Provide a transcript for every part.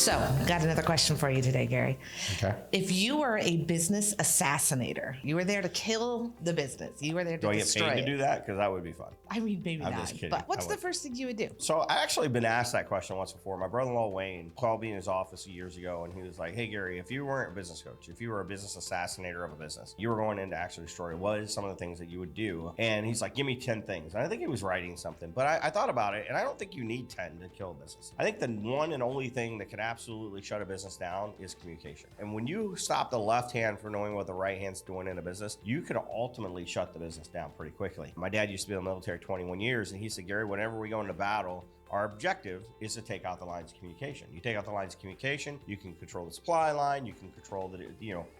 So, got another question for you today, Gary. Okay. If you were a business assassinator, you were there to kill the business, you were there to Do I get destroy paid it. to do that? Because that would be fun. I mean, maybe I'm not. just kidding. But what's I the would. first thing you would do? So I actually been asked that question once before. My brother-in-law Wayne called me in his office years ago, and he was like, "Hey Gary, if you weren't a business coach, if you were a business assassinator of a business, you were going in to actually destroy it, what is some of the things that you would do?" And he's like, "Give me 10 things." And I think he was writing something, but I thought about it, and I don't think you need 10 to kill a business. I think the one and only thing that can absolutely shut a business down is communication. And when you stop the left hand from knowing what the right hand's doing in a business, you could ultimately shut the business down pretty quickly. My dad used to be in the military 21 years, and he said, "Gary, whenever we go into battle, our objective is to take out the lines of communication. You take out the lines of communication, you can control the supply line, you can control the,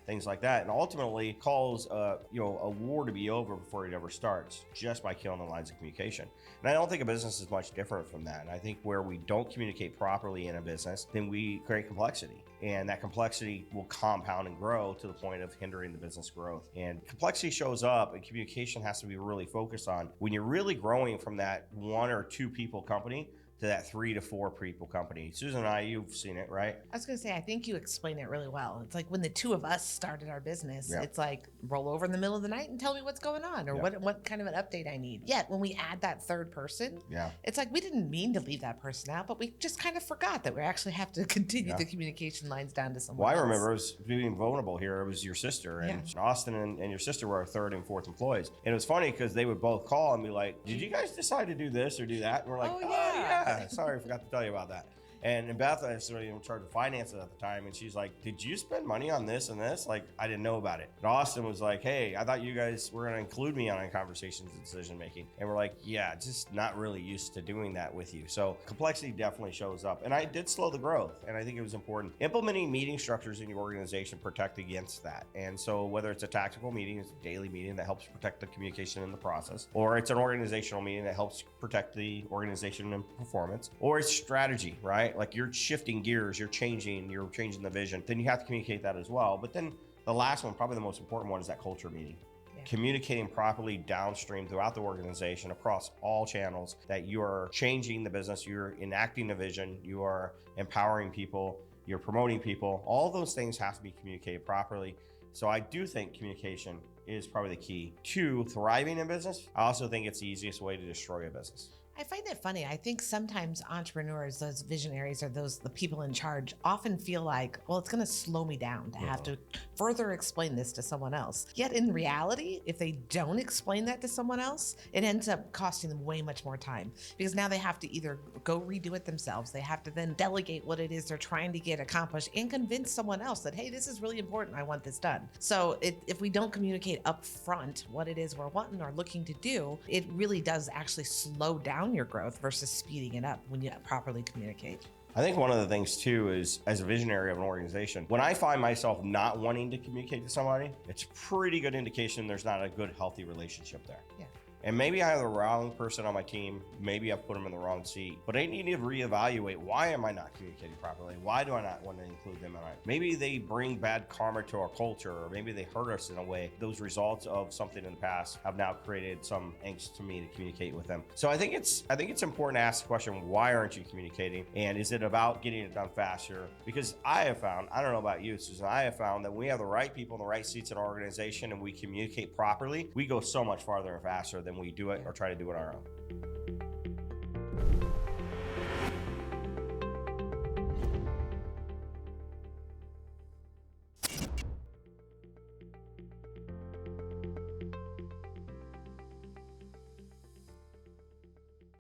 things like that, and ultimately cause, a war to be over before it ever starts, just by killing the lines of communication." And I don't think a business is much different from that. And I think where we don't communicate properly in a business, then we create complexity, and that complexity will compound and grow to the point of hindering the business growth. And complexity shows up, and communication has to be really focused on when you're really growing from that 1 or 2 people company to that 3 to 4 people company. Susan and I, you've seen it, right? I was going to say, I think you explain it really well. It's like when the two of us started our business, Yeah. It's like roll over in the middle of the night and tell me what's going on or what kind of an update I need. Yet when we add that third person, it's like we didn't mean to leave that person out, but we just kind of forgot that we actually have to continue the communication lines down to someone else. I remember it was being vulnerable here. It was your sister, and Austin and your sister were our 3rd and 4th employees. And it was funny because they would both call and be like, "Did you guys decide to do this or do that?" And we're like, "Oh yeah. Sorry, I forgot to tell you about that." And Beth, I was in charge of finances at the time, and she's like, "Did you spend money on this and this?" Like, I didn't know about it. And Austin was like, "Hey, I thought you guys were going to include me on conversations and decision making." And we're like, "Yeah, just not really used to doing that with you." So complexity definitely shows up. And I did slow the growth, and I think it was important. Implementing meeting structures in your organization protect against that. And so whether it's a tactical meeting, it's a daily meeting that helps protect the communication in the process, or it's an organizational meeting that helps protect the organization and performance, or it's strategy, right? Like you're shifting gears, you're changing the vision, then you have to communicate that as well. But then the last one, probably the most important one, is that culture meeting. Communicating properly downstream throughout the organization across all channels that you are changing the business, you're enacting the vision, you are empowering people, you're promoting people. All those things have to be communicated properly. So I do think communication is probably the key to thriving in business. I also think it's the easiest way to destroy a business. I find it funny. I think sometimes entrepreneurs, those visionaries or the people in charge often feel like, well, it's going to slow me down to have to further explain this to someone else. Yet in reality, if they don't explain that to someone else, it ends up costing them way much more time because now they have to either go redo it themselves. They have to then delegate what it is they're trying to get accomplished and convince someone else that, hey, this is really important. I want this done. So if we don't communicate up front what it is we're wanting or looking to do, it really does actually slow down your growth versus speeding it up when you properly communicate. I think one of the things too is, as a visionary of an organization, when I find myself not wanting to communicate to somebody, it's a pretty good indication there's not a good, healthy relationship there. Yeah. And maybe I have the wrong person on my team. Maybe I've put them in the wrong seat. But I need to reevaluate, why am I not communicating properly? Why do I not want to include them in it? Maybe they bring bad karma to our culture, or maybe they hurt us in a way. Those results of something in the past have now created some angst to me to communicate with them. So I think it's important to ask the question, why aren't you communicating? And is it about getting it done faster? Because I have found, I don't know about you, Susan, I have found that when we have the right people in the right seats in our organization and we communicate properly, we go so much farther and faster than we do it or try to do it on our own.